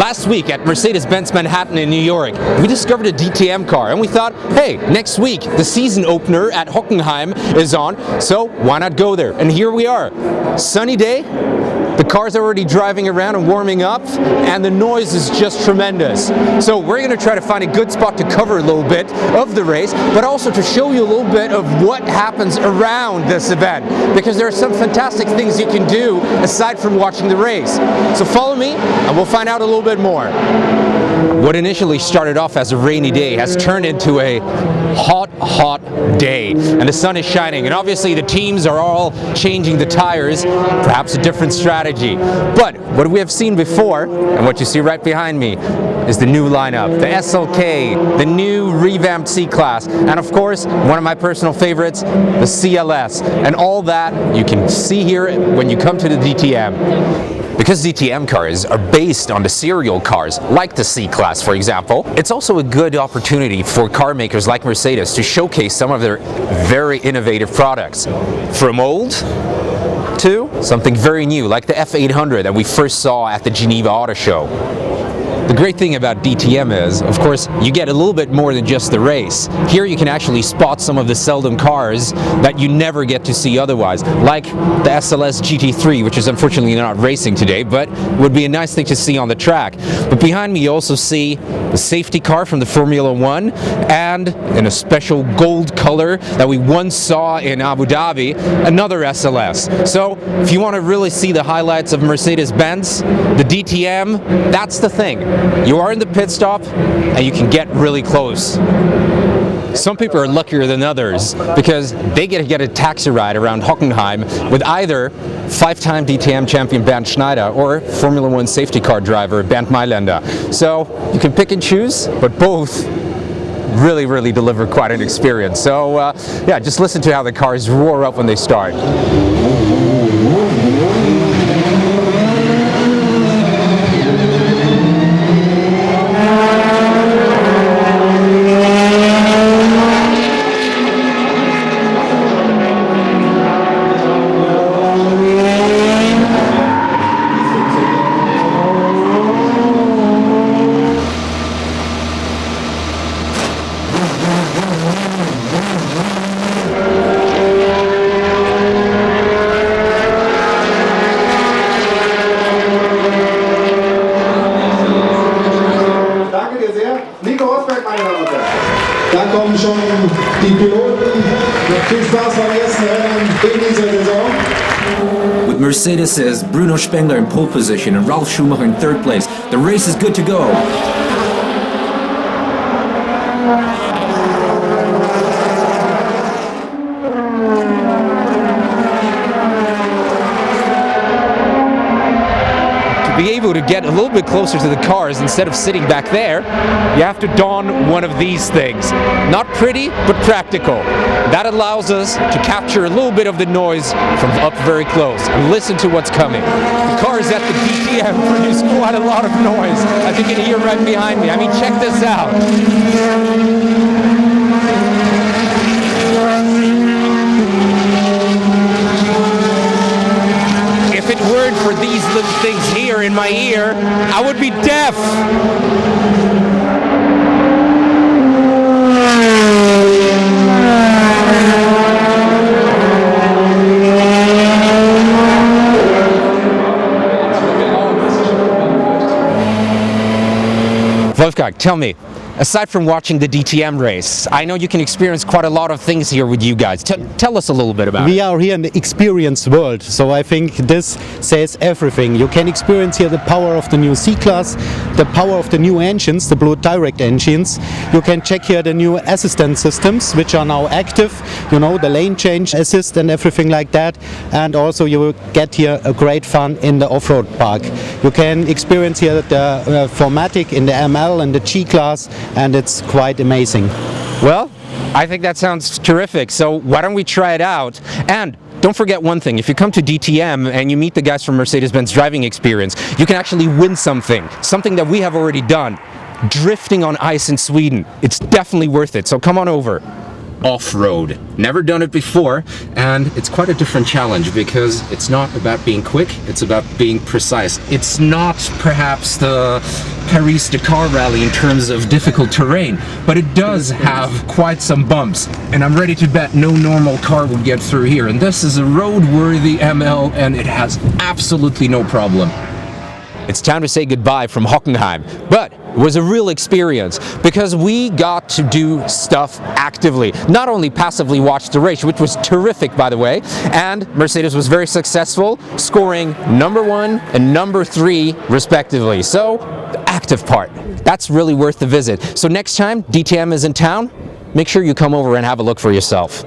Last week at Mercedes-Benz Manhattan in New York, we discovered a DTM car and we thought, hey, next week the season opener at Hockenheim is on, so why not go there? And here we are. Sunny day, the car's already driving around and warming up, and the noise is just tremendous. So we're going to try to find a good spot to cover a little bit of the race, but also to show you a little bit of what happens around this event, because there are some fantastic things you can do aside from watching the race. So follow me and we'll find out a little bit more. What initially started off as a rainy day has turned into a hot day, and the sun is shining, and obviously the teams are all changing the tires, perhaps a different strategy. But what we have seen before, and what you see right behind me, is the new lineup, the SLK, the new revamped C-Class, and of course, one of my personal favorites, the CLS, and all that you can see here when you come to the DTM. Because DTM cars are based on the serial cars, like the C-Class for example, it's also a good opportunity for car makers like Mercedes to showcase some of their very innovative products. From old to something very new, like the F800 that we first saw at the Geneva Auto Show. The great thing about DTM is, of course, you get a little bit more than just the race. Here you can actually spot some of the seldom cars that you never get to see otherwise, like the SLS GT3, which is unfortunately not racing today, but would be a nice thing to see on the track. But behind me you also see the safety car from the Formula One, and in a special gold color that we once saw in Abu Dhabi, another SLS. So if you want to really see the highlights of Mercedes-Benz, the DTM, that's the thing. You are in the pit stop and you can get really close. Some people are luckier than others because they get a taxi ride around Hockenheim with either five-time DTM champion Bernd Schneider or Formula One safety car driver Bernd Mailänder. So you can pick and choose, but both really deliver quite an experience. So yeah, just listen to how the cars roar up when they start. Da kommen schon die Piloten. Viel Spaß beim ersten Rennen in dieser Saison. With Mercedes' Bruno Spengler in pole position and Ralf Schumacher in third place, the race is good to go. To be able to get a little bit closer to the cars instead of sitting back there, you have to don one of these things. Not pretty, but practical. That allows us to capture a little bit of the noise from up very close and listen to what's coming. The cars at the DTM produce quite a lot of noise, as you can hear right behind me. I mean, check this out. If it weren't for these little things here in my ear, I would be deaf. Wolfgang, tell me, aside from watching the DTM race, I know you can experience quite a lot of things here with you guys. Tell us a little bit about it. We are here in the experience world, so I think this says everything. You can experience here the power of the new C-Class, the power of the new engines, the Blue Direct engines. You can check here the new assistant systems, which are now active, you know, the lane change assist and everything like that. And also you will get here a great fun in the off-road park. You can experience here the 4MATIC in the ML and the G-Class, and it's quite amazing. Well, I think that sounds terrific, so why don't we try it out? And don't forget one thing, if you come to DTM and you meet the guys from Mercedes-Benz Driving Experience, you can actually win something that we have already done. Drifting on ice in Sweden. It's definitely worth it, so come on over. off-road. Never done it before, and it's quite a different challenge because it's not about being quick, it's about being precise. It's not perhaps the Paris-Dakar rally in terms of difficult terrain, but it does have quite some bumps, and I'm ready to bet no normal car would get through here. And this is a road-worthy ML, and it has absolutely no problem. It's time to say goodbye from Hockenheim, but it was a real experience because we got to do stuff actively, not only passively watch the race, which was terrific by the way, and Mercedes was very successful, scoring number 1 and number 3 respectively. So the active part, that's really worth the visit. So next time DTM is in town, make sure you come over and have a look for yourself.